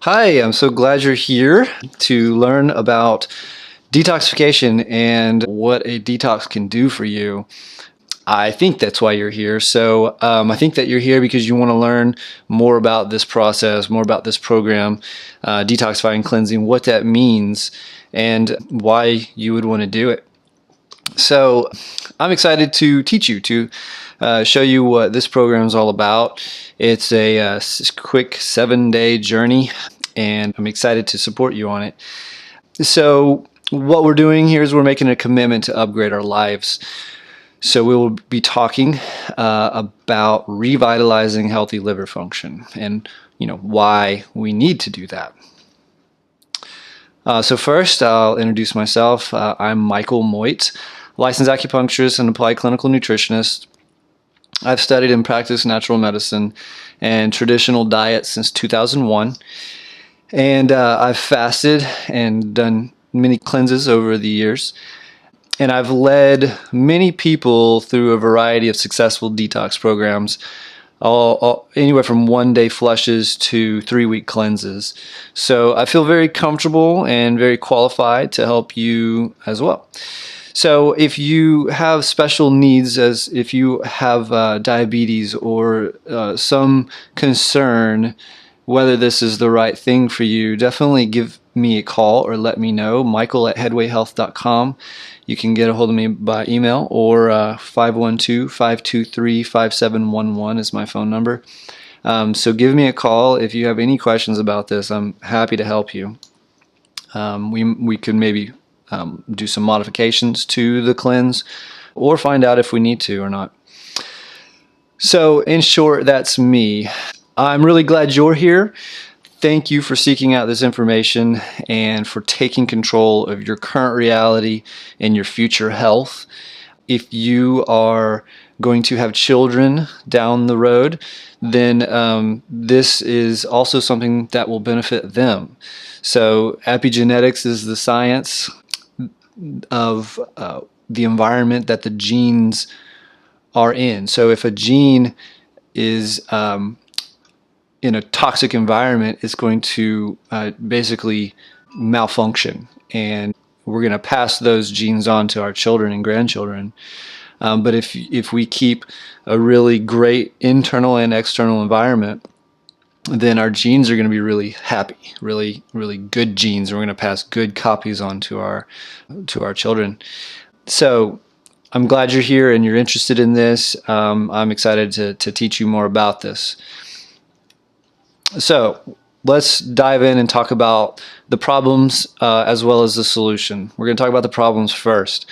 Hi, I'm so glad you're here to learn about detoxification and what a detox can do for you. I think that's why you're here. I think that you're here because you want to learn more about this process, more about this program, detoxifying, cleansing, what that means, and why you would want to do it. So I'm excited to teach you, to show you what this program is all about. It's a quick 7-day journey, and I'm excited to support you on it. So what we're doing here is we're making a commitment to upgrade our lives. So we will be talking about revitalizing healthy liver function and why we need to do that. So first, I'll introduce myself. I'm Michael Moit, licensed acupuncturist and applied clinical nutritionist. I've studied and practiced natural medicine and traditional diet since 2001. And I've fasted and done many cleanses over the years. And I've led many people through a variety of successful detox programs, anywhere from 1-day flushes to 3-week cleanses. So I feel very comfortable and very qualified to help you as well. So if you have special needs, as if you have diabetes or some concern whether this is the right thing for you, definitely give me a call or let me know. Michael@headwayhealth.com. You can get a hold of me by email, or 512-523-5711 is my phone number. So give me a call if you have any questions about this. I'm happy to help you. We could maybe do some modifications to the cleanse, or find out if we need to or not. So in short, that's me. I'm really glad you're here. Thank you for seeking out this information and for taking control of your current reality and your future health. If you are going to have children down the road, then this is also something that will benefit them. So epigenetics is the science of the environment that the genes are in. So if a gene is in a toxic environment, it's going to basically malfunction, and we're going to pass those genes on to our children and grandchildren. But if we keep a really great internal and external environment, then our genes are going to be really happy, really good genes. We're going to pass good copies on to our children. So I'm glad you're here and you're interested in this. I'm excited to teach you more about this. So let's dive in and talk about the problems as well as the solution. We're going to talk about the problems first.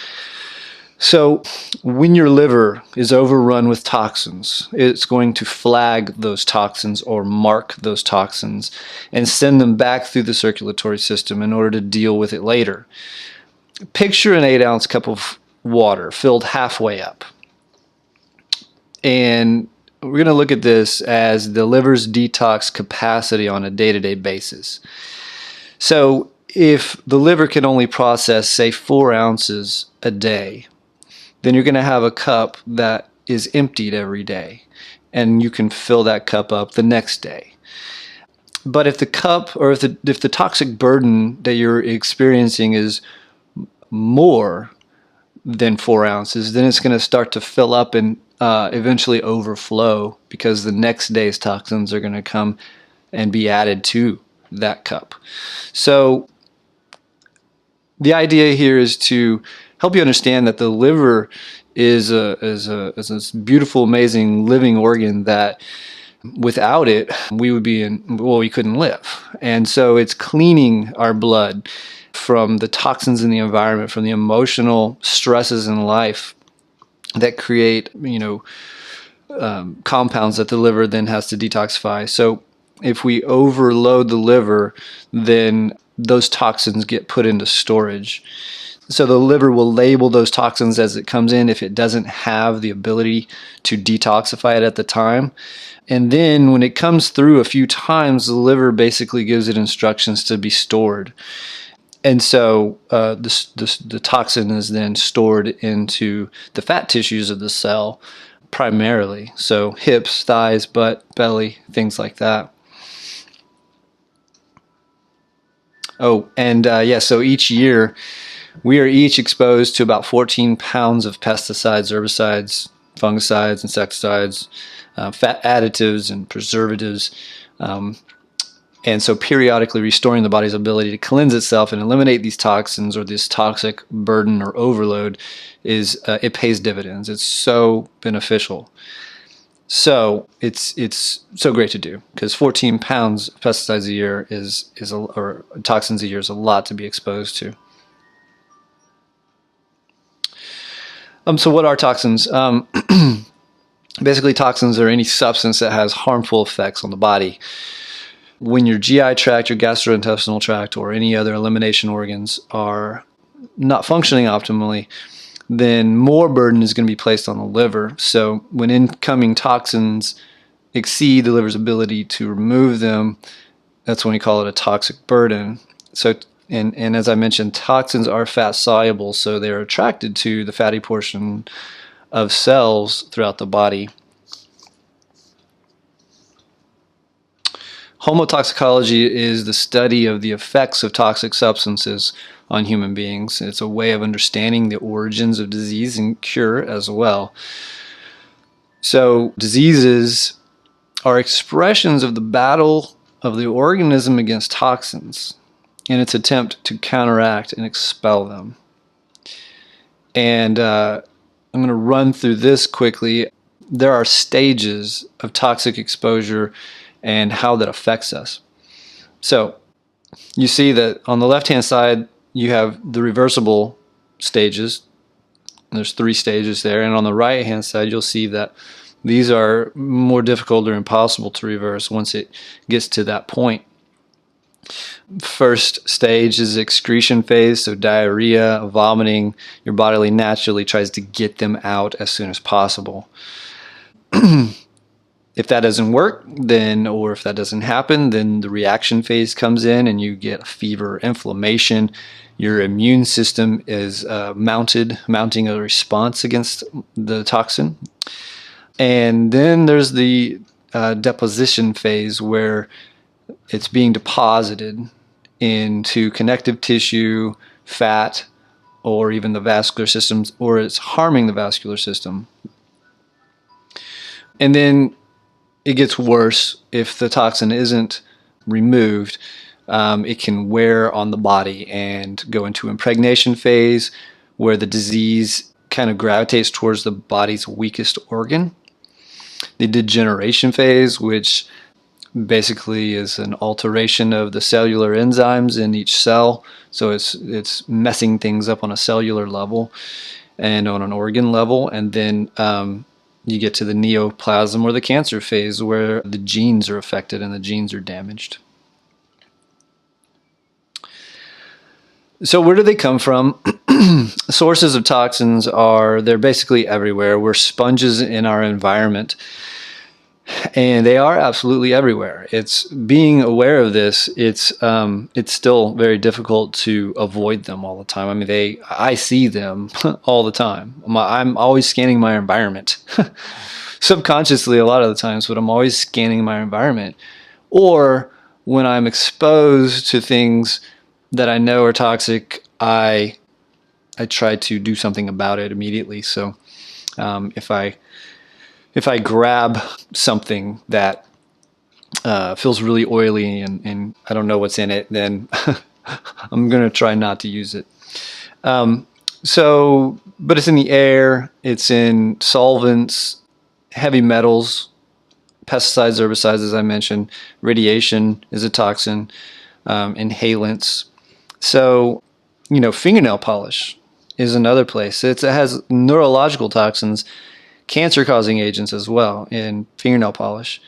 So when your liver is overrun with toxins, it's going to flag those toxins or mark those toxins and send them back through the circulatory system in order to deal with it later. Picture an 8-ounce cup of water filled halfway up. And we're going to look at this as the liver's detox capacity on a day-to-day basis. So if the liver can only process, say, 4 ounces a day, then you're going to have a cup that is emptied every day, and you can fill that cup up the next day. But if the cup, or if the toxic burden that you're experiencing is more than 4 ounces, then it's going to start to fill up and eventually overflow, because the next day's toxins are going to come and be added to that cup. So the idea here is to help you understand that the liver is this beautiful, amazing living organ that without it we couldn't live. And so it's cleaning our blood from the toxins in the environment, from the emotional stresses in life that create compounds that the liver then has to detoxify. So if we overload the liver, then those toxins get put into storage. So the liver will label those toxins as it comes in if it doesn't have the ability to detoxify it at the time. And then when it comes through a few times, the liver basically gives it instructions to be stored. And so the toxin is then stored into the fat tissues of the cell primarily. So hips, thighs, butt, belly, things like that. Oh, and yeah, so each year we are each exposed to about 14 pounds of pesticides, herbicides, fungicides, insecticides, fat additives, and preservatives. Um, and so periodically restoring the body's ability to cleanse itself and eliminate these toxins or this toxic burden or overload it pays dividends. It's so beneficial. So it's so great to do, because 14 pounds of pesticides a year or toxins a year is a lot to be exposed to. So what are toxins? Basically, toxins are any substance that has harmful effects on the body. When your GI tract, your gastrointestinal tract, or any other elimination organs are not functioning optimally, then more burden is going to be placed on the liver. So when incoming toxins exceed the liver's ability to remove them, that's when we call it a toxic burden. So, and as I mentioned, toxins are fat soluble, so they're attracted to the fatty portion of cells throughout the body. Homotoxicology is the study of the effects of toxic substances on human beings. It's a way of understanding the origins of disease and cure as well. So diseases are expressions of the battle of the organism against toxins in its attempt to counteract and expel them. And I'm going to run through this quickly. There are stages of toxic exposure and how that affects us. So you see that on the left-hand side, you have the reversible stages. There's 3 stages there. And on the right-hand side, you'll see that these are more difficult or impossible to reverse once it gets to that point. First stage is excretion phase, so diarrhea, vomiting. Your body naturally tries to get them out as soon as possible. If that doesn't work, or if that doesn't happen, then the reaction phase comes in and you get fever, inflammation. Your immune system is mounting a response against the toxin. And then there's the deposition phase, where it's being deposited into connective tissue, fat, or even the vascular systems, or it's harming the vascular system. And then it gets worse if the toxin isn't removed. It can wear on the body and go into impregnation phase, where the disease kind of gravitates towards the body's weakest organ. The degeneration phase, which basically is an alteration of the cellular enzymes in each cell. So it's messing things up on a cellular level and on an organ level. And then you get to the neoplasm, or the cancer phase, where the genes are affected and the genes are damaged. So where do they come from? Sources of toxins they're basically everywhere. We're sponges in our environment, and they are absolutely everywhere. It's being aware of this. It's still very difficult to avoid them all the time. I mean, I see them all the time. I'm always scanning my environment, subconsciously a lot of the times, but I'm always scanning my environment. Or when I'm exposed to things that I know are toxic, I try to do something about it immediately. So if I grab something that feels really oily and I don't know what's in it, then I'm going to try not to use it. But it's in the air, it's in solvents, heavy metals, pesticides, herbicides, as I mentioned. Radiation is a toxin, inhalants. So, fingernail polish is another place. It has neurological toxins, cancer-causing agents as well in fingernail polish.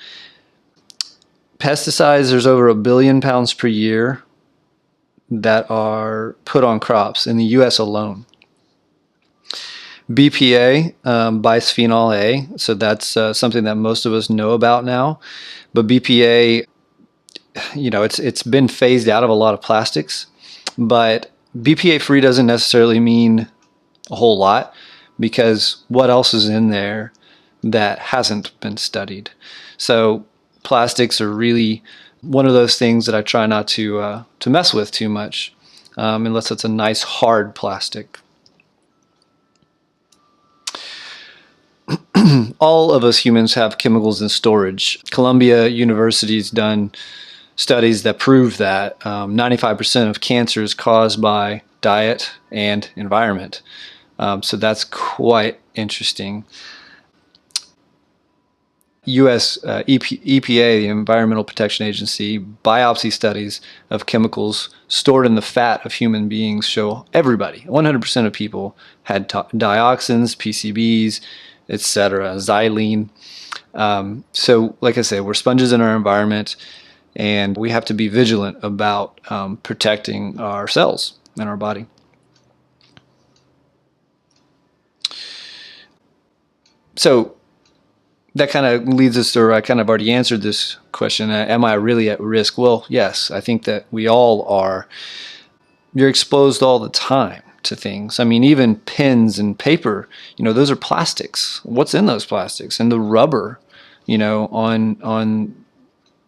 Pesticides, there's over 1 billion pounds per year that are put on crops in the U.S. alone. BPA, bisphenol A, so that's something that most of us know about now. But BPA, it's been phased out of a lot of plastics. But BPA-free doesn't necessarily mean a whole lot, because what else is in there that hasn't been studied? So plastics are really one of those things that I try not to mess with too much, unless it's a nice hard plastic. All of us humans have chemicals in storage. Columbia University's done studies that prove that 95% of cancer is caused by diet and environment. So that's quite interesting. U.S. EPA, the Environmental Protection Agency, biopsy studies of chemicals stored in the fat of human beings show everybody, 100% of people, had dioxins, PCBs, etc., xylene. So like I say, we're sponges in our environment, and we have to be vigilant about protecting our cells and our body. So that kind of leads us to, I kind of already answered this question, am I really at risk? Well, yes, I think that we all are. You're exposed all the time to things. I mean, even pens and paper, those are plastics. What's in those plastics? And the rubber, on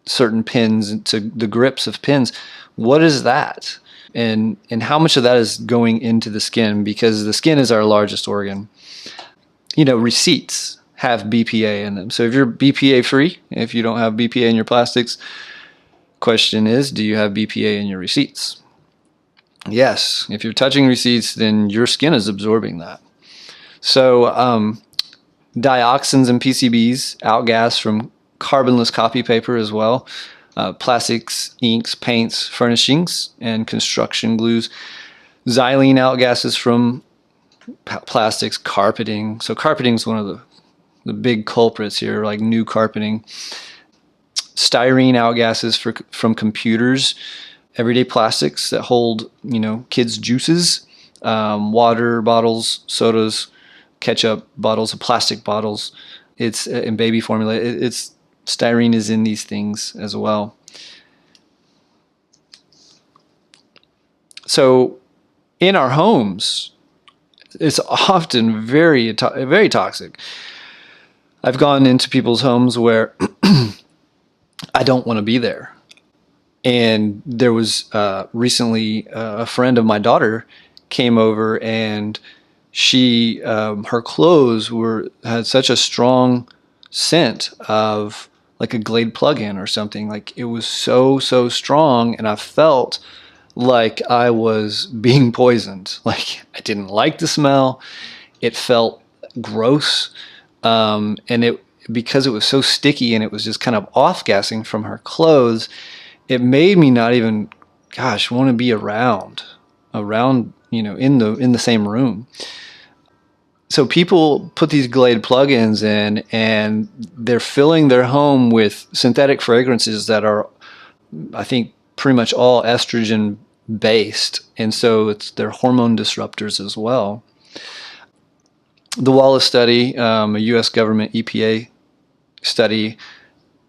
certain pens, to the grips of pens, what is that? And how much of that is going into the skin? Because the skin is our largest organ. Receipts have BPA in them. So if you're BPA free, if you don't have BPA in your plastics, question is, do you have BPA in your receipts? Yes. If you're touching receipts, then your skin is absorbing that. So dioxins and PCBs outgas from carbonless copy paper as well. Plastics, inks, paints, furnishings, and construction glues. Xylene outgases from plastics, carpeting. So carpeting is one of the big culprits here, like new carpeting. Styrene outgases from computers. Everyday plastics that hold, kids' juices, water bottles, sodas, ketchup bottles, plastic bottles. It's in baby formula. It's styrene is in these things as well. So in our homes, it's often very toxic. I've gone into people's homes where I don't want to be there. And there was recently a friend of my daughter came over, and she her clothes had such a strong scent of like a Glade plug-in or something. Like it was so strong, and I felt like I was being poisoned. Like I didn't like the smell. It felt gross. And because it was so sticky and it was just kind of off-gassing from her clothes, it made me not even, want to be around, in the same room. So people put these Glade plugins in, and they're filling their home with synthetic fragrances that are, I think, pretty much all estrogen based. And so they're hormone disruptors as well. The Wallace study, a U.S. government EPA study,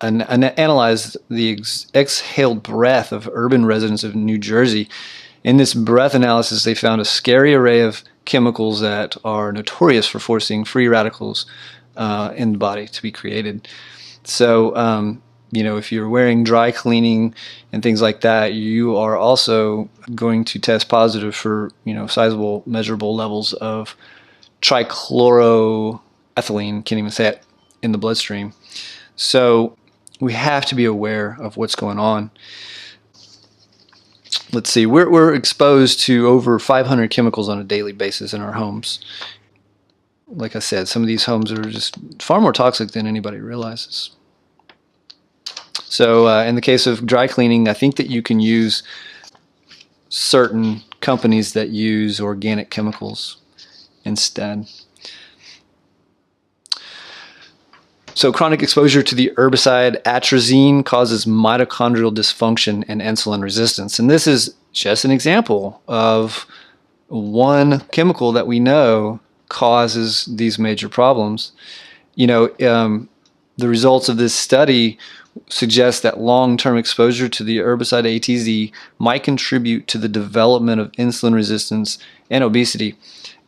and analyzed the exhaled breath of urban residents of New Jersey. In this breath analysis, they found a scary array of chemicals that are notorious for forcing free radicals in the body to be created. So, if you're wearing dry cleaning and things like that, you are also going to test positive for, sizable, measurable levels of trichloroethylene, can't even say it, in the bloodstream. So we have to be aware of what's going on. Let's see, we're exposed to over 500 chemicals on a daily basis in our homes. Like I said, some of these homes are just far more toxic than anybody realizes. So in the case of dry cleaning, I think that you can use certain companies that use organic chemicals instead. So chronic exposure to the herbicide atrazine causes mitochondrial dysfunction and insulin resistance. And this is just an example of one chemical that we know causes these major problems. The results of this study suggest that long-term exposure to the herbicide ATZ might contribute to the development of insulin resistance and obesity.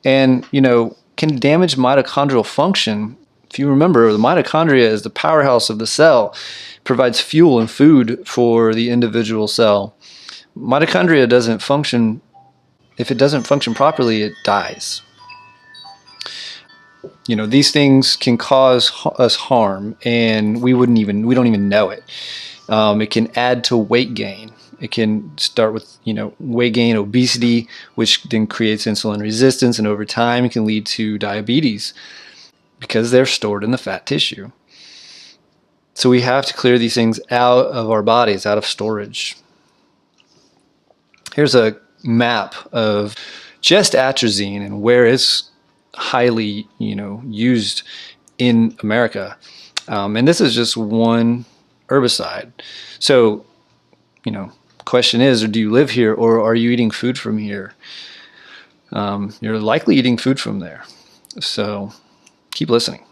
And, can damage mitochondrial function If you remember, the mitochondria is the powerhouse of the cell, provides fuel and food for the individual cell. Mitochondria doesn't function, if it doesn't function properly, it dies. These things can cause us harm, and we don't even know it. It can add to weight gain. It can start with, weight gain, obesity, which then creates insulin resistance, and over time it can lead to diabetes because they're stored in the fat tissue. So we have to clear these things out of our bodies, out of storage. Here's a map of just atrazine and where it's highly, used in America. And this is just one herbicide. So, question is, do you live here, or are you eating food from here? You're likely eating food from there. So keep listening.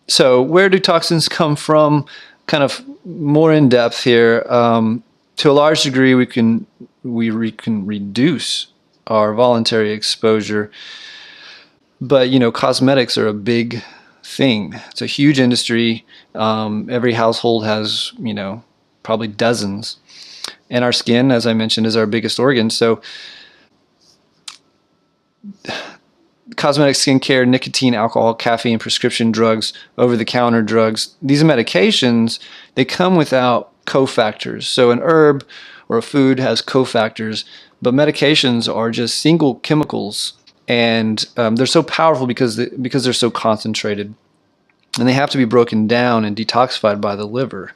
So where do toxins come from? Kind of more in depth here. To a large degree, we can reduce our voluntary exposure, but cosmetics are a big thing. It's a huge industry. Every household has probably dozens, and our skin, as I mentioned, is our biggest organ. So cosmetic skincare, nicotine, alcohol, caffeine, prescription drugs, over-the-counter drugs, these medications, they come without cofactors. So an herb or a food has cofactors, but medications are just single chemicals, and they're so powerful because they're so concentrated, and they have to be broken down and detoxified by the liver.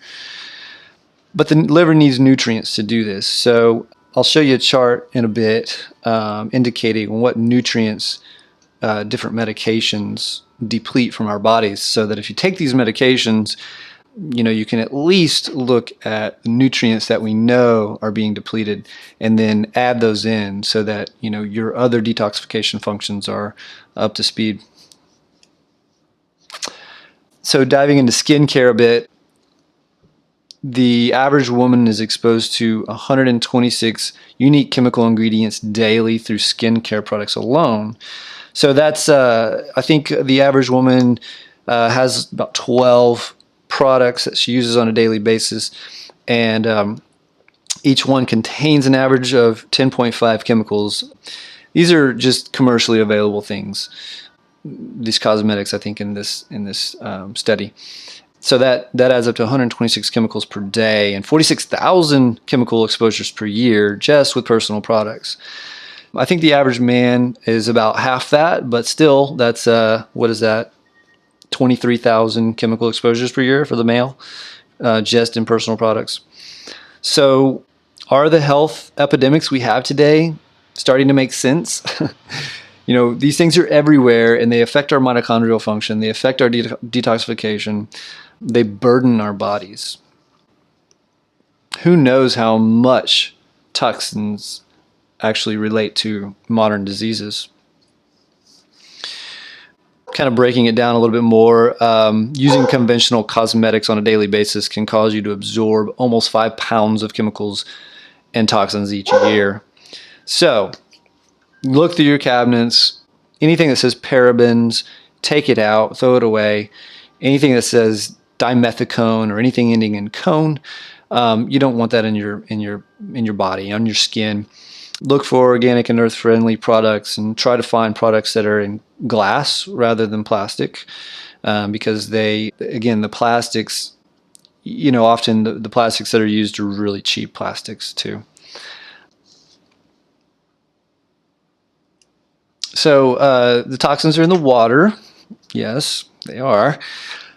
But the liver needs nutrients to do this. So I'll show you a chart in a bit indicating what nutrients different medications deplete from our bodies, so that if you take these medications, you can at least look at the nutrients that we know are being depleted and then add those in so that your other detoxification functions are up to speed. So diving into skincare a bit, the average woman is exposed to 126 unique chemical ingredients daily through skincare products alone. So that's, I think the average woman has about 12 products that she uses on a daily basis, and each one contains an average of 10.5 chemicals. These are just commercially available things, these cosmetics, I think, in this study. So that adds up to 126 chemicals per day and 46,000 chemical exposures per year just with personal products. I think the average man is about half that, but still, that's, what is that? 23,000 chemical exposures per year for the male, just in personal products. So are the health epidemics we have today starting to make sense? These things are everywhere, and they affect our mitochondrial function. They affect our detoxification. They burden our bodies. Who knows how much toxins actually relate to modern diseases? Kind of breaking it down a little bit more, using conventional cosmetics on a daily basis can cause you to absorb almost 5 pounds of chemicals and toxins each year. So look through your cabinets. Anything that says parabens, take it out, throw it away. Anything that says dimethicone or anything ending in cone, you don't want that in your body, on your skin. Look for organic and earth-friendly products, and try to find products that are in glass rather than plastic, because the plastics, often the plastics that are used are really cheap plastics too. So the toxins are in the water. Yes, they are.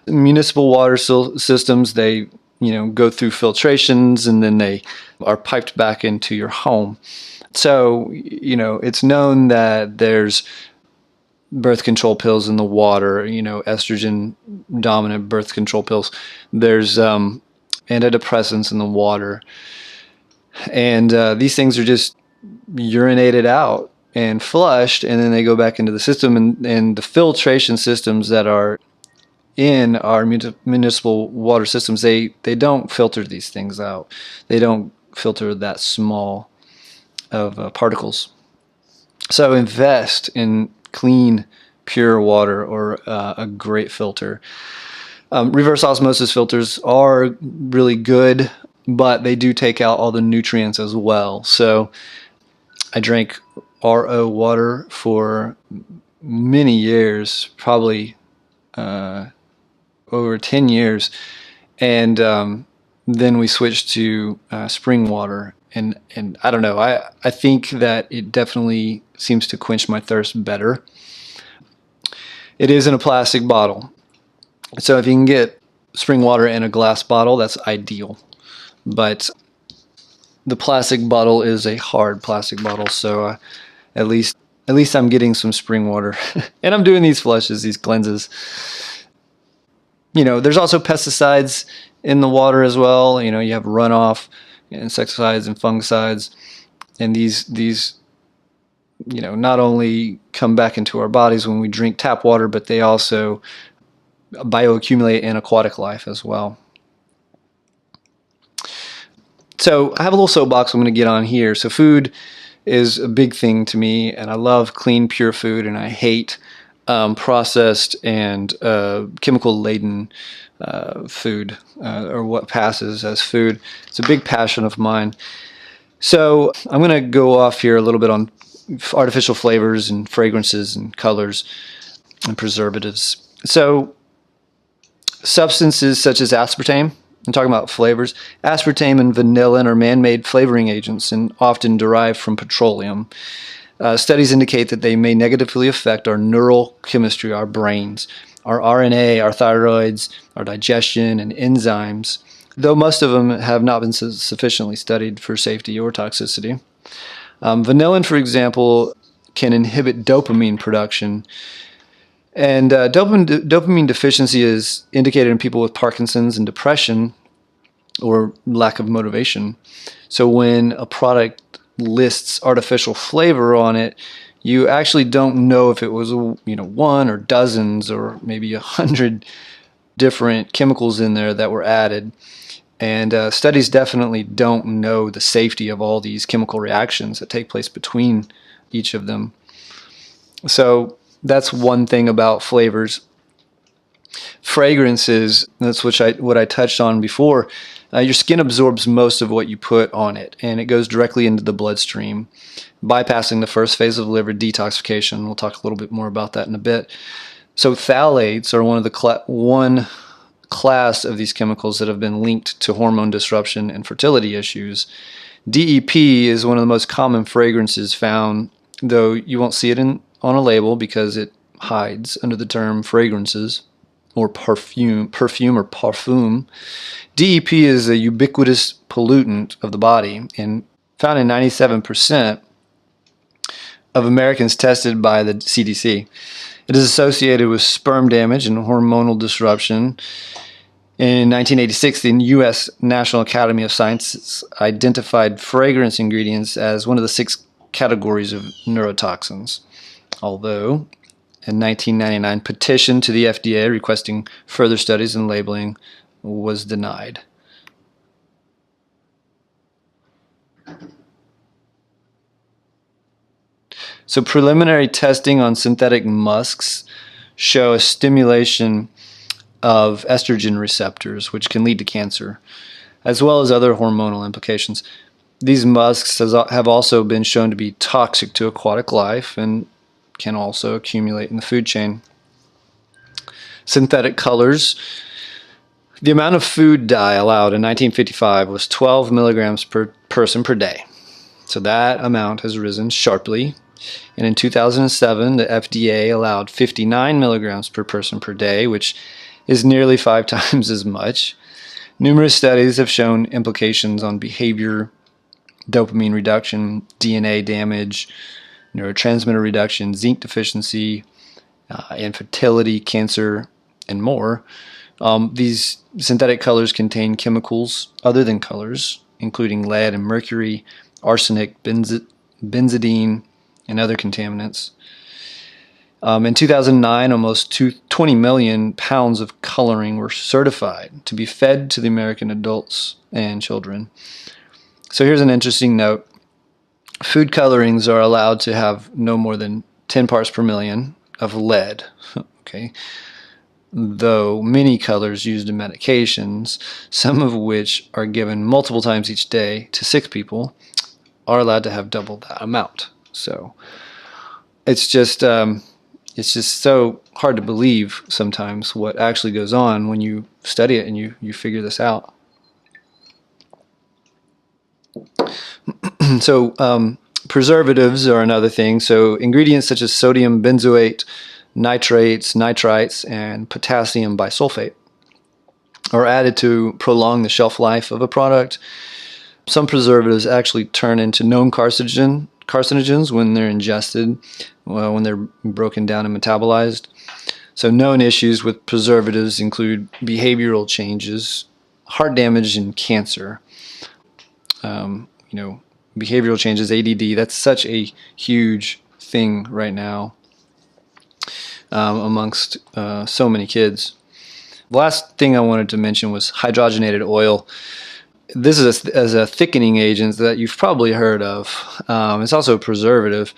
Municipal water systems, they go through filtrations, and then they are piped back into your home. So, it's known that there's birth control pills in the water, estrogen dominant birth control pills. There's antidepressants in the water. And these things are just urinated out and flushed, and then they go back into the system, and the filtration systems that are in our municipal water systems, they don't filter these things out. They don't filter that small of particles. So invest in clean pure water or a great filter. Reverse osmosis filters are really good, but they do take out all the nutrients as well. So I drank RO water for many years, probably over 10 years. And then we switched to spring water. And I don't know, I think that it definitely seems to quench my thirst better. It is in a plastic bottle. So if you can get spring water in a glass bottle, that's ideal. But the plastic bottle is a hard plastic bottle, so at least I'm getting some spring water. And I'm doing these flushes, these cleanses. There's also pesticides in the water as well. You have runoff, insecticides and fungicides, and these not only come back into our bodies when we drink tap water, but they also bioaccumulate in aquatic life as well. So I have a little soapbox I'm going to get on here. So food is a big thing to me, and I love clean, pure food, and I hate processed and chemical-laden food, or what passes as food. It's a big passion of mine. So I'm going to go off here a little bit on artificial flavors and fragrances and colors and preservatives. So substances such as aspartame, I'm talking about flavors. Aspartame and vanillin are man-made flavoring agents and often derived from petroleum. Studies indicate that they may negatively affect our neural chemistry, our brains, our RNA, our thyroids, our digestion, and enzymes, though most of them have not been sufficiently studied for safety or toxicity. Vanillin, for example, can inhibit dopamine production. And dopamine deficiency is indicated in people with Parkinson's and depression or lack of motivation. So when a product lists artificial flavor on it, you actually don't know if it was one or dozens or maybe 100 different chemicals in there that were added. And studies definitely don't know the safety of all these chemical reactions that take place between each of them. So that's one thing about flavors. Fragrances, that's what I touched on before. Your skin absorbs most of what you put on it, and it goes directly into the bloodstream, bypassing the first phase of liver detoxification. We'll talk a little bit more about that in a bit. So phthalates are one class of these chemicals that have been linked to hormone disruption and fertility issues. DEP is one of the most common fragrances found, though you won't see it on a label because it hides under the term fragrances or perfume. DEP is a ubiquitous pollutant of the body and found in 97% of Americans tested by the CDC. It is associated with sperm damage and hormonal disruption. In 1986, the U.S. National Academy of Sciences identified fragrance ingredients as one of the 6 categories of neurotoxins, although in 1999, petition to the FDA requesting further studies and labeling was denied. So preliminary testing on synthetic musks show a stimulation of estrogen receptors, which can lead to cancer, as well as other hormonal implications. These musks have also been shown to be toxic to aquatic life and can also accumulate in the food chain. Synthetic colors. The amount of food dye allowed in 1955 was 12 milligrams per person per day. So that amount has risen sharply. And in 2007, the FDA allowed 59 milligrams per person per day, which is nearly 5 times as much. Numerous studies have shown implications on behavior, dopamine reduction, DNA damage, neurotransmitter reduction, zinc deficiency, infertility, cancer, and more. These synthetic colors contain chemicals other than colors, including lead and mercury, arsenic, benzidine, and other contaminants. In 2009, almost 20 million pounds of coloring were certified to be fed to the American adults and children. So here's an interesting note. Food colorings are allowed to have no more than 10 parts per million of lead. Okay. Though many colors used in medications, some of which are given multiple times each day to sick people, are allowed to have double that amount. So it's just so hard to believe sometimes what actually goes on when you study it and you figure this out. So preservatives are another thing. So ingredients such as sodium benzoate, nitrates, nitrites, and potassium bisulfate are added to prolong the shelf life of a product. Some preservatives actually turn into known carcinogens when they're ingested, when they're broken down and metabolized. So known issues with preservatives include behavioral changes, heart damage, and cancer. Behavioral changes, ADD, that's such a huge thing right now amongst so many kids. The last thing I wanted to mention was hydrogenated oil. This is as a thickening agent that you've probably heard of. It's also a preservative,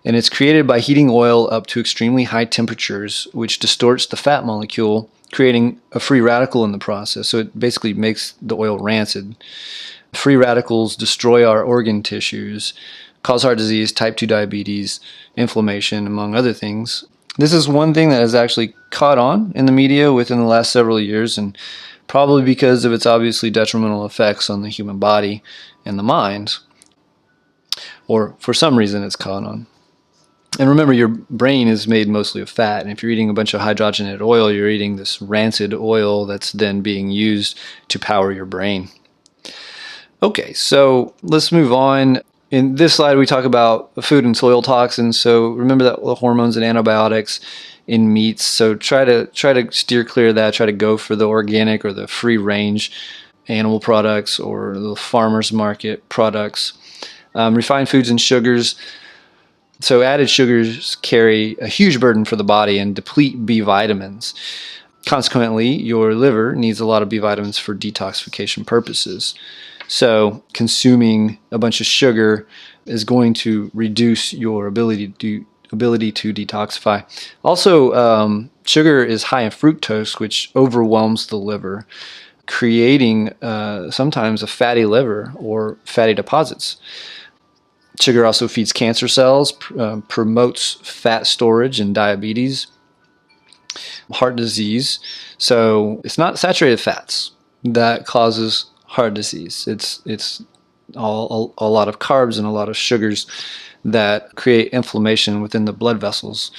and it's created by heating oil up to extremely high temperatures, which distorts the fat molecule, creating a free radical in the process. So it basically makes the oil rancid. Free radicals destroy our organ tissues, cause heart disease, type 2 diabetes, inflammation, among other things. This is one thing that has actually caught on in the media within the last several years, and probably because of its obviously detrimental effects on the human body and the mind, or for some reason it's caught on. And remember, your brain is made mostly of fat, and if you're eating a bunch of hydrogenated oil, you're eating this rancid oil that's then being used to power your brain. Okay, so let's move on. In this slide, we talk about food and soil toxins. So remember that the hormones and antibiotics in meats. So try to steer clear of that. Try to go for the organic or the free range animal products or the farmers market products. Refined foods and sugars. So added sugars carry a huge burden for the body and deplete B vitamins. Consequently, your liver needs a lot of B vitamins for detoxification purposes. So consuming a bunch of sugar is going to reduce your ability to detoxify. Also, sugar is high in fructose, which overwhelms the liver, creating sometimes a fatty liver or fatty deposits. Sugar also feeds cancer cells, promotes fat storage and diabetes, heart disease. So it's not saturated fats that causes heart disease. It's all a lot of carbs and a lot of sugars that create inflammation within the blood vessels.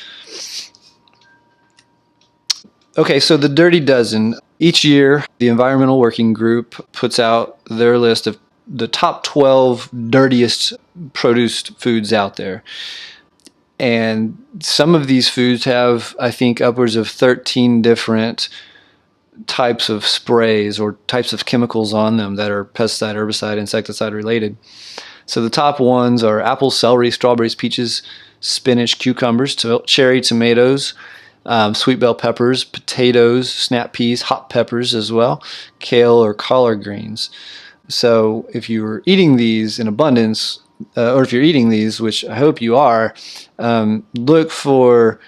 Okay, so the Dirty Dozen. Each year, the Environmental Working Group puts out their list of the top 12 dirtiest produced foods out there. And some of these foods have, I think, upwards of 13 different types of sprays or types of chemicals on them that are pesticide, herbicide, insecticide related. So the top ones are apples, celery, strawberries, peaches, spinach, cucumbers, cherry, tomatoes, sweet bell peppers, potatoes, snap peas, hot peppers as well, kale or collard greens. So if you're eating these in abundance, or if you're eating these, which I hope you are, look for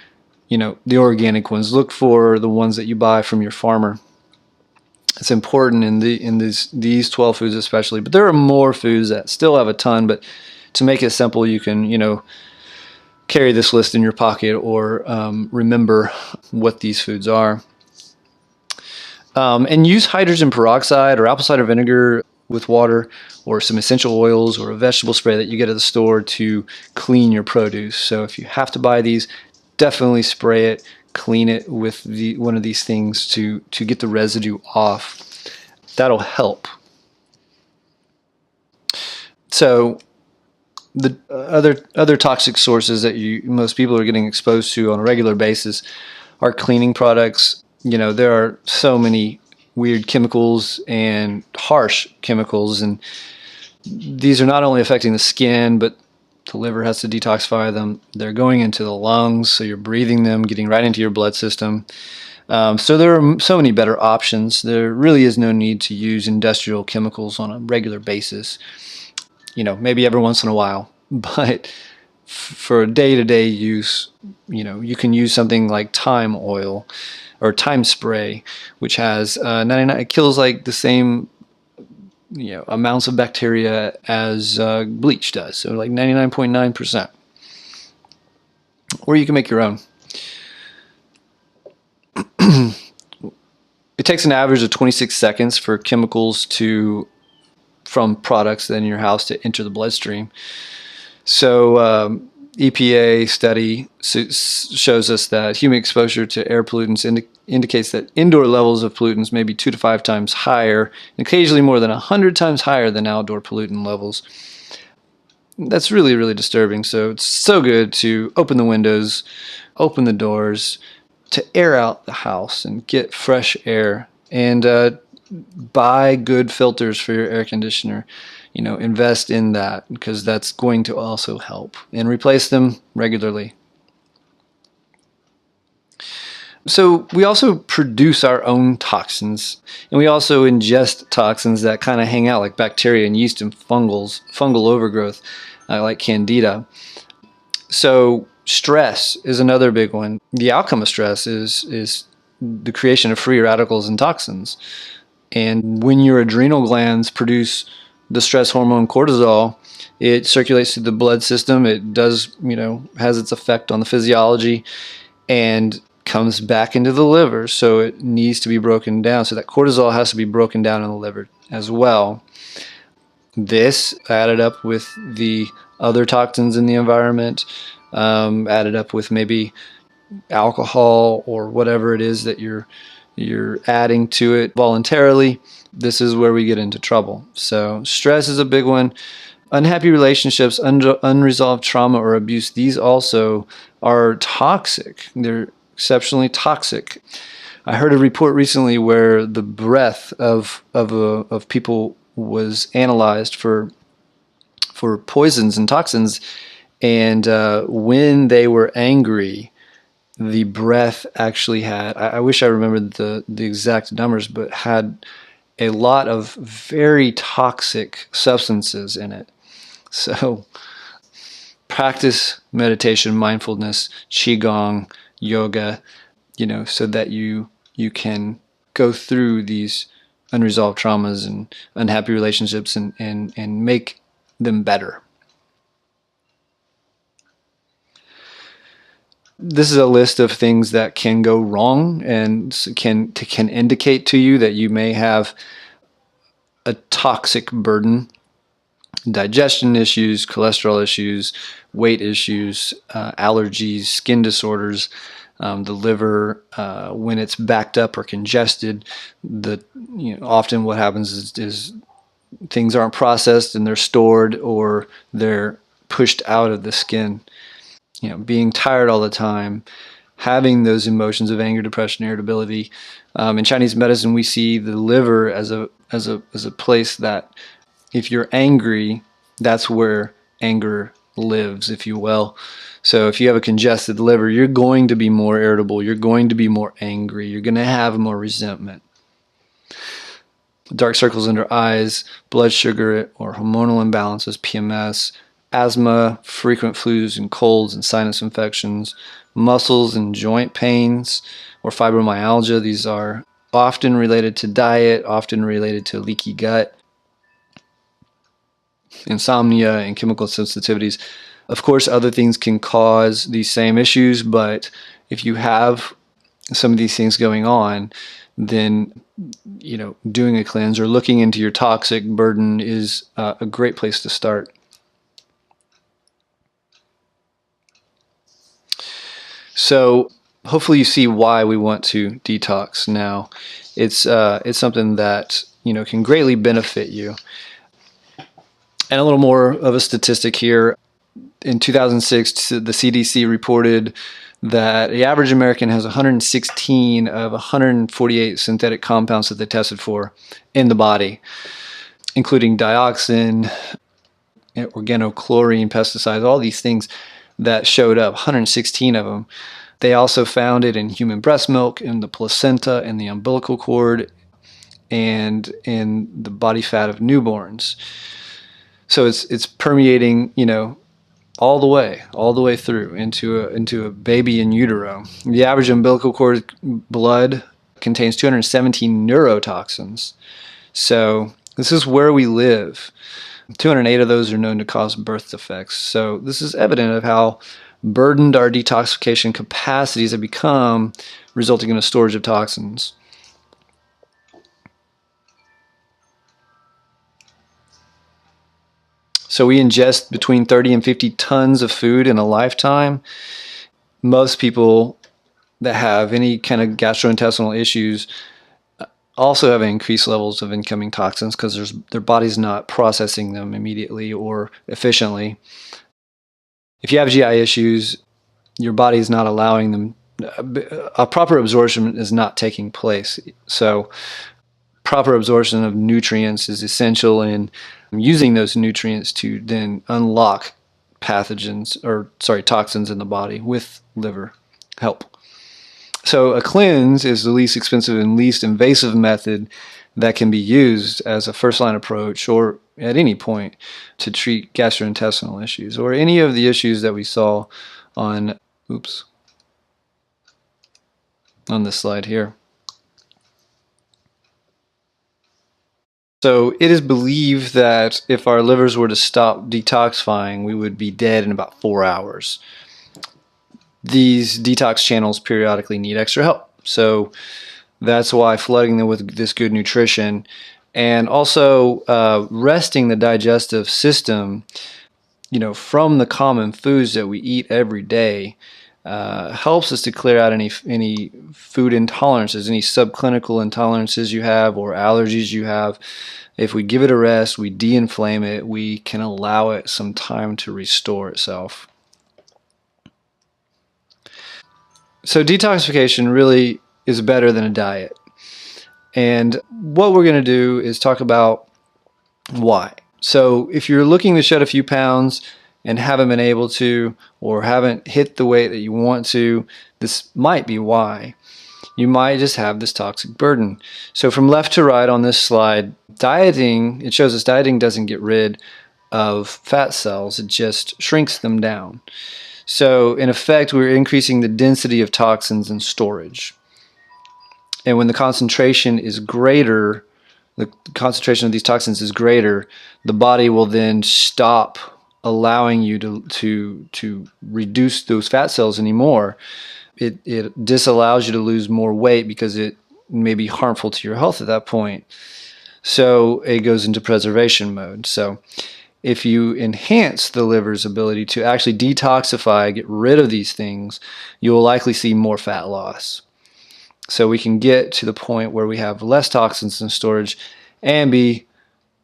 the organic ones. Look for the ones that you buy from your farmer. It's important in these 12 foods especially, but there are more foods that still have a ton. But to make it simple, you can carry this list in your pocket or remember what these foods are. And use hydrogen peroxide or apple cider vinegar with water, or some essential oils, or a vegetable spray that you get at the store to clean your produce. So if you have to buy these, definitely spray it, clean it with one of these things to get the residue off. That'll help. So the other toxic sources that most people are getting exposed to on a regular basis are cleaning products. There are so many weird chemicals and harsh chemicals, and these are not only affecting the skin, but the liver has to detoxify them. They're going into the lungs, so you're breathing them, getting right into your blood system. So there are so many better options. There really is no need to use industrial chemicals on a regular basis. Maybe every once in a while, but for day-to-day use, you can use something like thyme oil or thyme spray, which has 99. It kills like the same amounts of bacteria as bleach does, so like 99.9%. Or you can make your own. It takes an average of 26 seconds for chemicals from products in your house to enter the bloodstream. So EPA study shows us that human exposure to air pollutants indicates that indoor levels of pollutants may be 2 to 5 times higher, and occasionally more than 100 times higher than outdoor pollutant levels. That's really, really disturbing. So it's so good to open the windows, open the doors, to air out the house and get fresh air, and buy good filters for your air conditioner. Invest in that, because that's going to also help, and replace them regularly. So we also produce our own toxins, and we also ingest toxins that kind of hang out like bacteria and yeast and fungal overgrowth, like candida. So stress is another big one. The outcome of stress is the creation of free radicals and toxins. And when your adrenal glands produce the stress hormone cortisol, it circulates through the blood system. It does, has its effect on the physiology, and comes back into the liver. So it needs to be broken down. So that cortisol has to be broken down in the liver as well. This added up with the other toxins in the environment, added up with maybe alcohol or whatever it is that you're adding to it voluntarily, this is where we get into trouble. So stress is a big one. Unhappy relationships, unresolved trauma or abuse, these also are toxic. They're exceptionally toxic. I heard a report recently where the breath of people was analyzed for poisons and toxins, and when they were angry, the breath actually had, I wish I remembered the exact numbers, but had a lot of very toxic substances in it. So practice meditation, mindfulness, qigong, yoga, so that you can go through these unresolved traumas and unhappy relationships and make them better. This is a list of things that can go wrong and can indicate to you that you may have a toxic burden: digestion issues, cholesterol issues, weight issues, allergies, skin disorders, the liver when it's backed up or congested. Often what happens is things aren't processed and they're stored, or they're pushed out of the skin. Being tired all the time, having those emotions of anger, depression, irritability. In Chinese medicine, we see the liver as a place that, if you're angry, that's where anger lives, if you will. So if you have a congested liver, you're going to be more irritable, you're going to be more angry, you're going to have more resentment. Dark circles under eyes, blood sugar or hormonal imbalances, PMS, asthma, frequent flus and colds and sinus infections, muscles and joint pains or fibromyalgia. These are often related to diet, often related to leaky gut, insomnia, and chemical sensitivities. Of course, other things can cause these same issues, but if you have some of these things going on, then doing a cleanse or looking into your toxic burden is a great place to start. So hopefully you see why we want to detox now. It's something that can greatly benefit you. And a little more of a statistic here. In 2006, the CDC reported that the average American has 116 of 148 synthetic compounds that they tested for in the body, including dioxin, organochlorine, pesticides, all these things that showed up, 116 of them. They also found it in human breast milk, in the placenta, in the umbilical cord, and in the body fat of newborns. So it's permeating, all the way through into a baby in utero. The average umbilical cord blood contains 217 neurotoxins. So this is where we live. 208 of those are known to cause birth defects. So this is evident of how burdened our detoxification capacities have become, resulting in a storage of toxins. So we ingest between 30 and 50 tons of food in a lifetime. Most people that have any kind of gastrointestinal issues also have increased levels of incoming toxins because their body's not processing them immediately or efficiently. If you have GI issues, your body's not allowing them, a proper absorption is not taking place. So proper absorption of nutrients is essential in using those nutrients to then unlock toxins in the body with liver help. So a cleanse is the least expensive and least invasive method that can be used as a first-line approach or at any point to treat gastrointestinal issues or any of the issues that we saw on this slide here. So it is believed that if our livers were to stop detoxifying, we would be dead in about 4 hours. These detox channels periodically need extra help. So that's why flooding them with this good nutrition and also resting the digestive system, from the common foods that we eat every day, helps us to clear out any food intolerances, any subclinical intolerances you have or allergies you have. If we give it a rest, we de-inflame it, we can allow it some time to restore itself. So detoxification really is better than a diet. And what we're going to do is talk about why. So if you're looking to shed a few pounds and haven't been able to, or haven't hit the weight that you want to, this might be why. You might just have this toxic burden. So from left to right on this slide, it shows us dieting doesn't get rid of fat cells, it just shrinks them down. So in effect, we're increasing the density of toxins in storage. And when the concentration is greater, the concentration of these toxins is greater, the body will then stop allowing you to reduce those fat cells anymore. It disallows you to lose more weight because it may be harmful to your health at that point. So it goes into preservation mode. So if you enhance the liver's ability to actually detoxify, get rid of these things, you will likely see more fat loss. So we can get to the point where we have less toxins in storage and be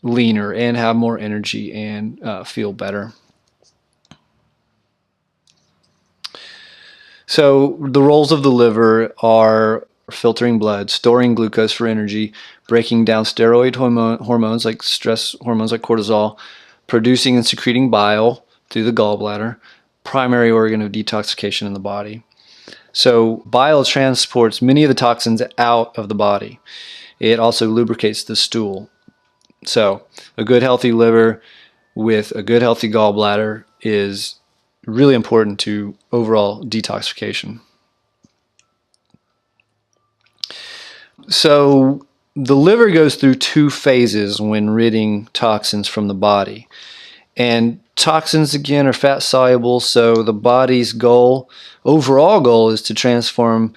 leaner and have more energy and feel better. So the roles of the liver are filtering blood, storing glucose for energy, breaking down steroid hormones like stress hormones like cortisol, producing and secreting bile through the gallbladder, primary organ of detoxification in the body. So bile transports many of the toxins out of the body. It also lubricates the stool. So a good healthy liver with a good healthy gallbladder is really important to overall detoxification. So the liver goes through 2 phases when ridding toxins from the body. And toxins, again, are fat soluble, so the body's overall goal is to transform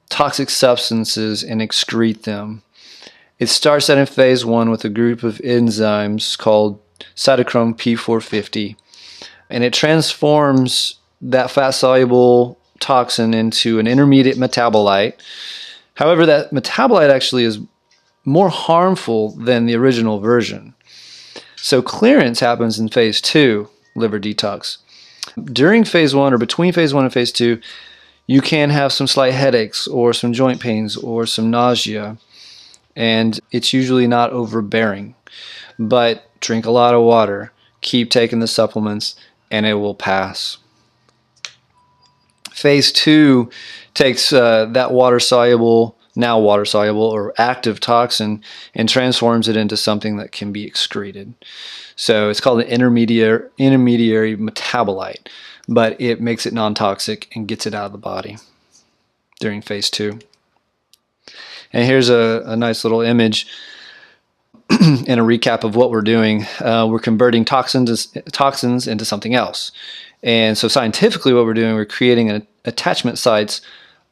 toxic substances and excrete them. It starts out in phase 1 with a group of enzymes called cytochrome P450, and it transforms that fat-soluble toxin into an intermediate metabolite. However, that metabolite actually is more harmful than the original version. So clearance happens in phase 2, liver detox. During phase 1 or between phase 1 and phase 2, you can have some slight headaches or some joint pains or some nausea, and it's usually not overbearing. But drink a lot of water, keep taking the supplements, and it will pass. Phase 2 takes that water-soluble now water-soluble or active toxin, and transforms it into something that can be excreted. So it's called an intermediary metabolite, but it makes it non-toxic and gets it out of the body during phase 2. And here's a nice little image and a recap of what we're doing. We're converting toxins into something else. And so scientifically what we're doing, we're creating attachment sites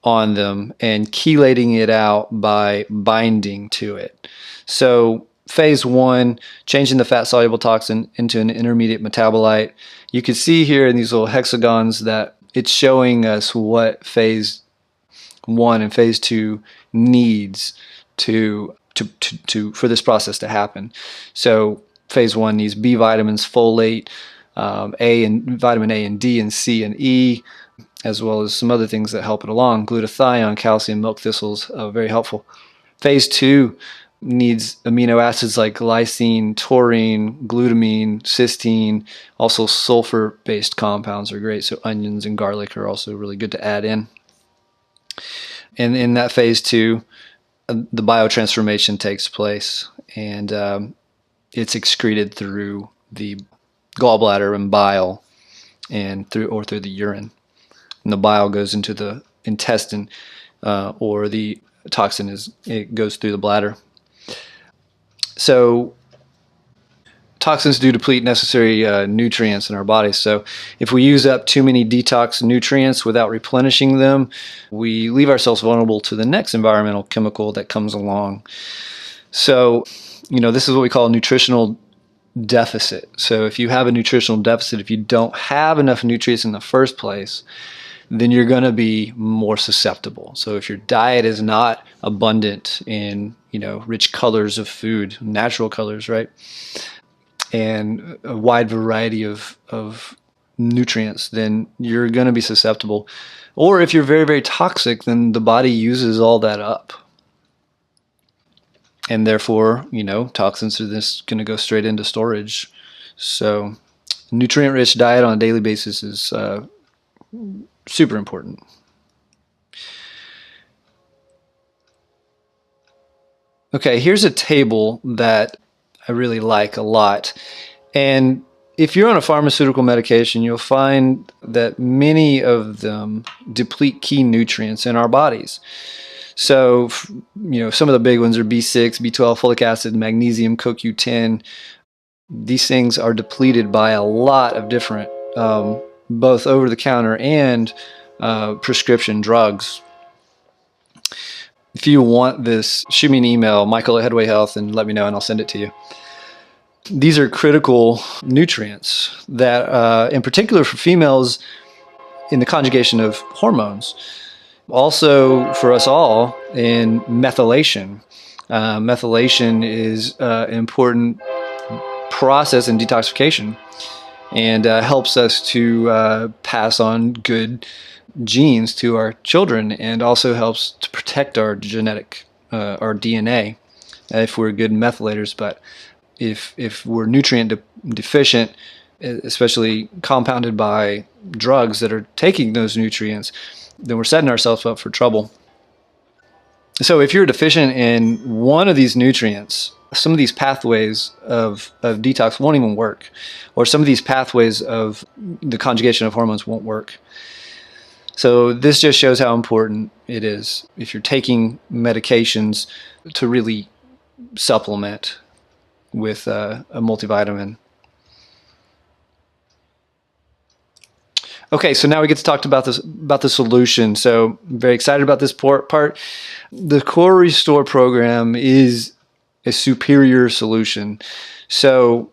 on them and chelating it out by binding to it. So phase 1, changing the fat-soluble toxin into an intermediate metabolite. You can see here in these little hexagons that it's showing us what phase 1 and phase 2 needs for this process to happen. So phase 1 needs B vitamins, folate, vitamin A and D and C and E, as well as some other things that help it along. Glutathione, calcium, milk thistles, very helpful. Phase 2 needs amino acids like glycine, taurine, glutamine, cysteine. Also sulfur-based compounds are great, so onions and garlic are also really good to add in. And in that phase 2, the biotransformation takes place, and it's excreted through the gallbladder and bile, and through the urine. And the bile goes into the intestine, or the toxin goes through the bladder. So toxins do deplete necessary nutrients in our bodies. So if we use up too many detox nutrients without replenishing them, we leave ourselves vulnerable to the next environmental chemical that comes along. So, this is what we call a nutritional deficit. So if you have a nutritional deficit, if you don't have enough nutrients in the first place, then you're going to be more susceptible. So if your diet is not abundant in, rich colors of food, natural colors, right? And a wide variety of nutrients, then you're going to be susceptible. Or if you're very, very toxic, then the body uses all that up. And therefore, toxins are just going to go straight into storage. So nutrient-rich diet on a daily basis is super important. Okay, here's a table that I really like a lot. And if you're on a pharmaceutical medication, you'll find that many of them deplete key nutrients in our bodies. So, some of the big ones are B6, B12, folic acid, magnesium, CoQ10. These things are depleted by a lot of different, both over-the-counter and prescription drugs. If you want this, shoot me an email, Michael@Headway Health, and let me know and I'll send it to you. These are critical nutrients that, in particular for females, in the conjugation of hormones. Also for us all in methylation. Methylation is an important process in detoxification and helps us to pass on good genes to our children, and also helps to protect our our DNA if we're good methylators. But if we're nutrient deficient, especially compounded by drugs that are taking those nutrients, then we're setting ourselves up for trouble. So if you're deficient in one of these nutrients, some of these pathways of detox won't even work, or some of these pathways of the conjugation of hormones won't work. So this just shows how important it is, if you're taking medications, to really supplement with a multivitamin. Okay, so now we get to talk about the solution. So I'm very excited about this part. The Core Restore program is a superior solution. So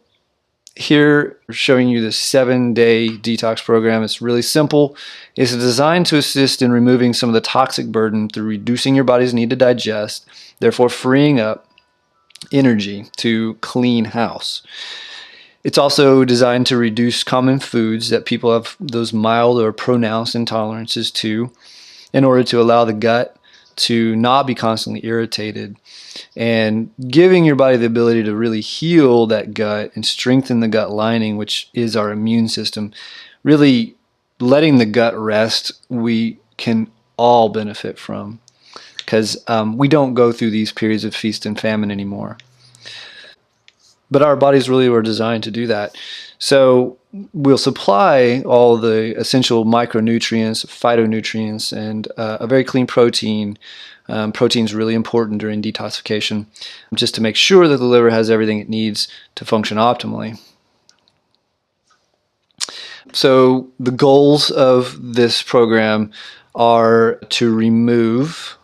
here we're showing you the 7-day detox program. It's really simple. It's designed to assist in removing some of the toxic burden through reducing your body's need to digest, therefore freeing up energy to clean house. It's also designed to reduce common foods that people have those mild or pronounced intolerances to, in order to allow the gut to not be constantly irritated, and giving your body the ability to really heal that gut and strengthen the gut lining, which is our immune system. Really letting the gut rest, we can all benefit from. because we don't go through these periods of feast and famine anymore. But our bodies really were designed to do that. So we'll supply all the essential micronutrients, phytonutrients, and a very clean protein. Protein is really important during detoxification, just to make sure that the liver has everything it needs to function optimally. So the goals of this program are to remove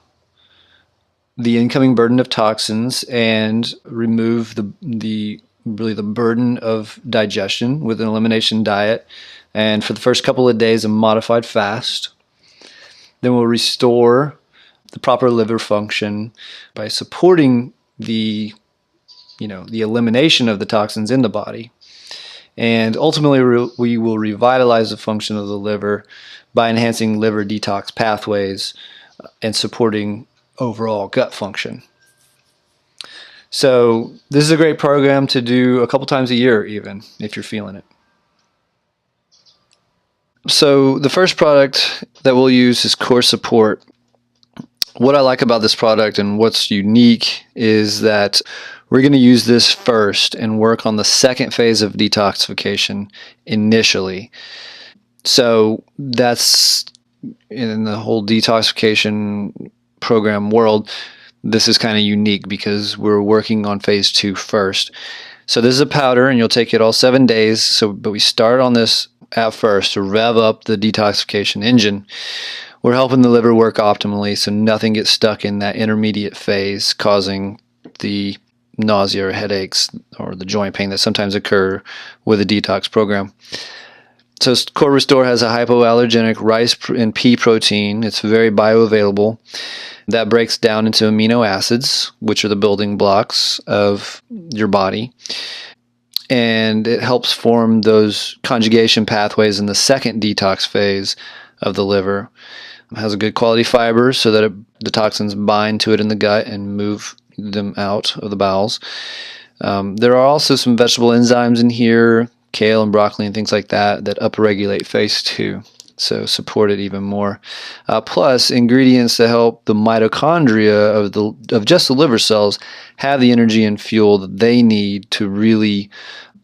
the incoming burden of toxins and remove the burden of digestion with an elimination diet, and for the first couple of days a modified fast. Then we'll restore the proper liver function by supporting the elimination of the toxins in the body. And ultimately, we will revitalize the function of the liver by enhancing liver detox pathways and supporting overall gut function. So this is a great program to do a couple times a year, even if you're feeling it. So the first product that we'll use is Core Support. What I like about this product and what's unique is that we're going to use this first and work on the second phase of detoxification initially. So that's, in the whole detoxification program world, this is kind of unique because we're working on phase 2 first. So this is a powder, and you'll take it all 7 days. But we start on this at first to rev up the detoxification engine. We're helping the liver work optimally so nothing gets stuck in that intermediate phase, causing the nausea or headaches or the joint pain that sometimes occur with a detox program. So Core Restore has a hypoallergenic rice and pea protein. It's very bioavailable. That breaks down into amino acids, which are the building blocks of your body. And it helps form those conjugation pathways in the second detox phase of the liver. It has a good quality fiber so that the toxins bind to it in the gut and move them out of the bowels. There are also some vegetable enzymes in here, kale and broccoli and things like that upregulate phase 2, so support it even more. Plus ingredients to help the mitochondria of just the liver cells have the energy and fuel that they need to really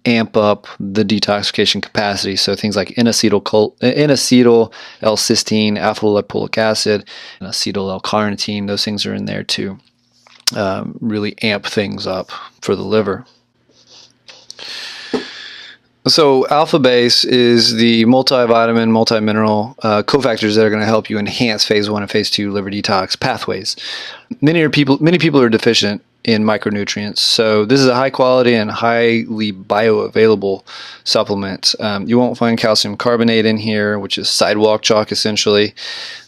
amp up the detoxification capacity. So things like N-acetyl L-cysteine, alpha-lipoic acid, and acetyl L-carnitine, those things are in there too. Really amp things up for the liver. So Alpha Base is the multivitamin, multimineral cofactors that are going to help you enhance phase 1 and phase 2 liver detox pathways. Many people are deficient in micronutrients, so this is a high quality and highly bioavailable supplement. You won't find calcium carbonate in here, which is sidewalk chalk essentially.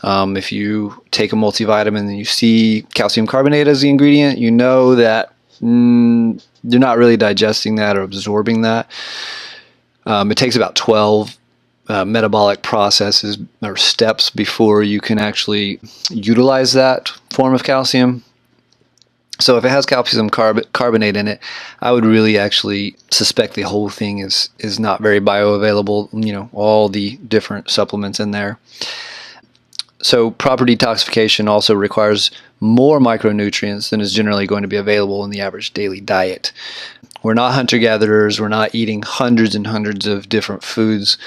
If you take a multivitamin and you see calcium carbonate as the ingredient, you know that you're not really digesting that or absorbing that. It takes about 12 metabolic processes or steps before you can actually utilize that form of calcium. So if it has calcium carbonate in it, I would really actually suspect the whole thing is not very bioavailable, all the different supplements in there. So proper detoxification also requires more micronutrients than is generally going to be available in the average daily diet. We're not hunter-gatherers. We're not eating hundreds and hundreds of different foods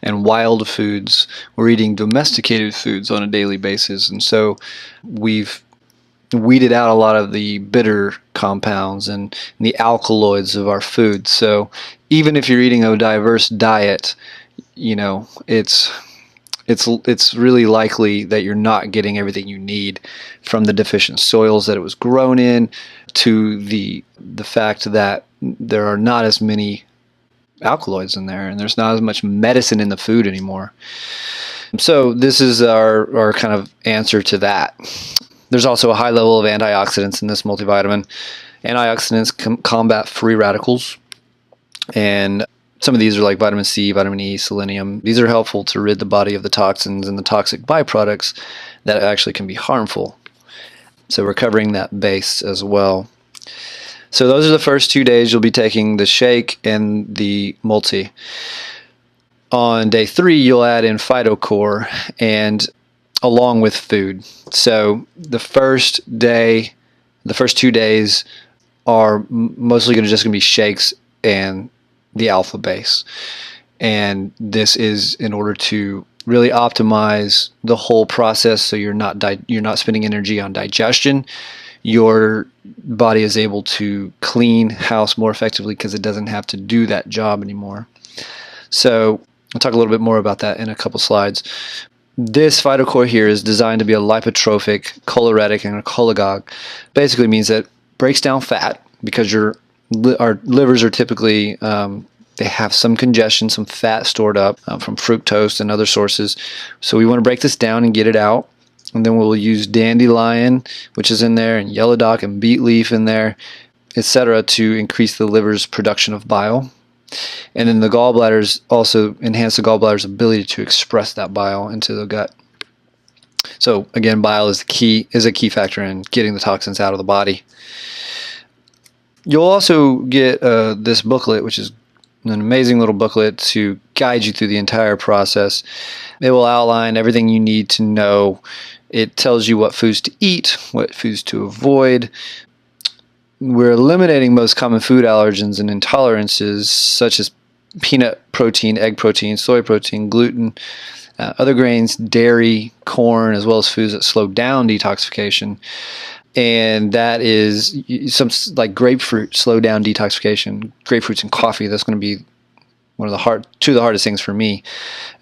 and wild foods. We're eating domesticated foods on a daily basis. And so we've weeded out a lot of the bitter compounds and the alkaloids of our food. So even if you're eating a diverse diet, it's really likely that you're not getting everything you need from the deficient soils that it was grown in, to the fact that there are not as many alkaloids in there and there's not as much medicine in the food anymore. So this is our kind of answer to that. There's also a high level of antioxidants in this multivitamin. Antioxidants combat free radicals, and some of these are like vitamin C, vitamin E, selenium. These are helpful to rid the body of the toxins and the toxic byproducts that actually can be harmful. So we're covering that base as well. So those are the first 2 days. You'll be taking the shake and the multi. On day 3, you'll add in PhytoCore, and along with food. So the first 2 days are mostly just going to be shakes and the alpha base. And this is in order to really optimize the whole process, so you're not spending energy on digestion. Your body is able to clean house more effectively because it doesn't have to do that job anymore. So I'll talk a little bit more about that in a couple slides. This phytochore here is designed to be a lipotrophic, choleretic, and a cholagogue. Basically means that it breaks down fat, because our livers are typically they have some congestion, some fat stored up from fructose and other sources. So we want to break this down and get it out. And then we'll use dandelion, which is in there, and yellow dock and beet leaf in there, etc., to increase the liver's production of bile. And then the gallbladders also enhance the gallbladder's ability to express that bile into the gut. So again, bile is a key factor in getting the toxins out of the body. You'll also get this booklet, which is an amazing little booklet to guide you through the entire process. It will outline everything you need to know. It tells you what foods to eat, what foods to avoid. We're eliminating most common food allergens and intolerances, such as peanut protein, egg protein, soy protein, gluten, other grains, dairy, corn, as well as foods that slow down detoxification. And that is some, like grapefruit, slow down detoxification. Grapefruits and coffee, that's going to be two of the hardest things for me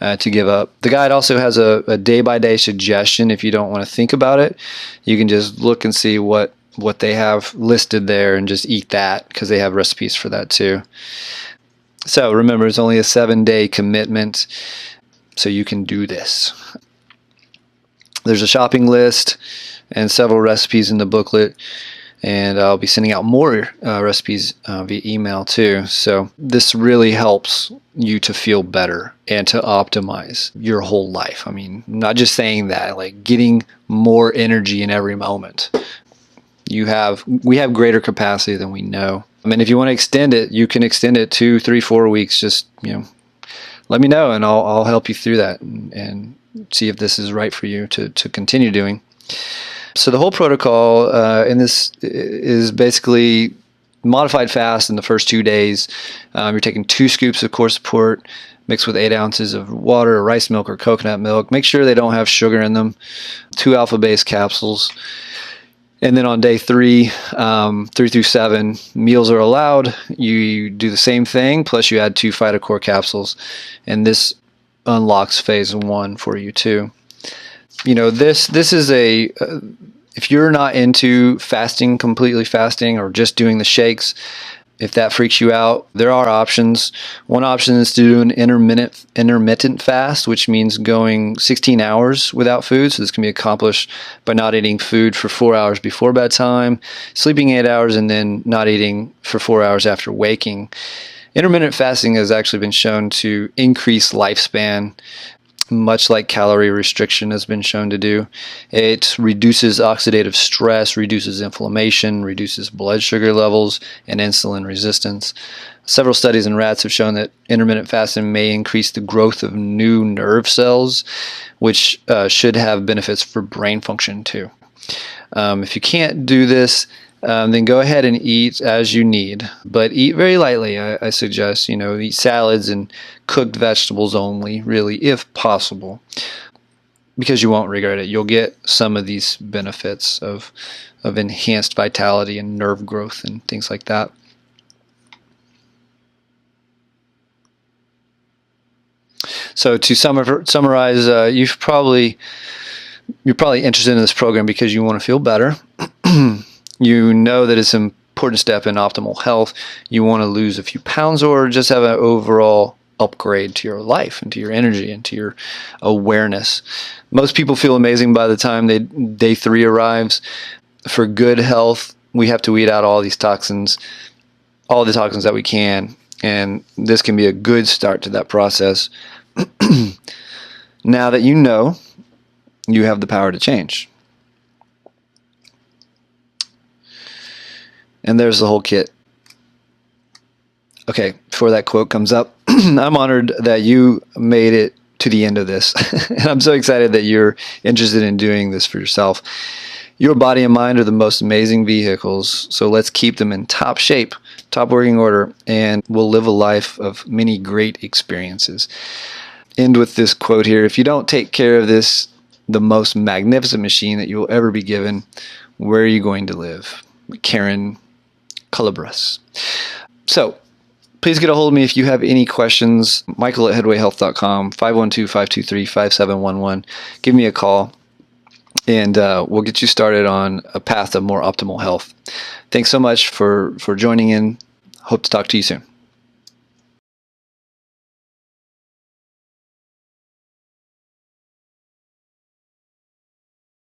to give up. The guide also has a day-by-day suggestion. If you don't want to think about it, you can just look and see what they have listed there and just eat that, because they have recipes for that too. So remember, it's only a 7-day commitment, so you can do this. There's a shopping list and several recipes in the booklet, and I'll be sending out more recipes via email too. So this really helps you to feel better and to optimize your whole life. I mean, not just saying that, like getting more energy in every moment. We have greater capacity than we know. I mean, if you want to extend it, you can extend it 2, 3, 4 weeks. Just, let me know, and I'll help you through that and see if this is right for you to continue doing. So the whole protocol in this is basically modified fast in the first 2 days. You're taking 2 scoops of core support mixed with 8 ounces of water or rice milk or coconut milk. Make sure they don't have sugar in them. 2 alpha-base capsules. And then on day 3, 3 through 7, meals are allowed. You do the same thing, plus you add 2 phytochore capsules. And this unlocks phase 1 for you too. This is if you're not into fasting, completely fasting, or just doing the shakes, if that freaks you out, there are options. One option is to do an intermittent fast, which means going 16 hours without food. So this can be accomplished by not eating food for 4 hours before bedtime, sleeping 8 hours, and then not eating for 4 hours after waking. Intermittent fasting has actually been shown to increase lifespan, much like calorie restriction has been shown to do. It reduces oxidative stress, reduces inflammation, reduces blood sugar levels, and insulin resistance. Several studies in rats have shown that intermittent fasting may increase the growth of new nerve cells, which should have benefits for brain function too. If you can't do this, then go ahead and eat as you need, but eat very lightly. I suggest, eat salads and cooked vegetables only, really, if possible, because you won't regret it. You'll get some of these benefits of enhanced vitality and nerve growth and things like that. So to summarize, you're probably interested in this program because you want to feel better. You know that it's an important step in optimal health. You want to lose a few pounds or just have an overall upgrade to your life and to your energy and to your awareness. Most people feel amazing by the time day 3 arrives. For good health, we have to weed out all the toxins that we can, and this can be a good start to that process. Now that you know, you have the power to change. And there's the whole kit. Okay, before that quote comes up, I'm honored that you made it to the end of this. And I'm so excited that you're interested in doing this for yourself. Your body and mind are the most amazing vehicles, so let's keep them in top shape, top working order, and we'll live a life of many great experiences. End with this quote here: if you don't take care of this, the most magnificent machine that you will ever be given, where are you going to live? Karen Calabras. So please get a hold of me if you have any questions. Michael at headwayhealth.com, 512-523-5711. Give me a call, and we'll get you started on a path of more optimal health. Thanks so much for joining in. Hope to talk to you soon.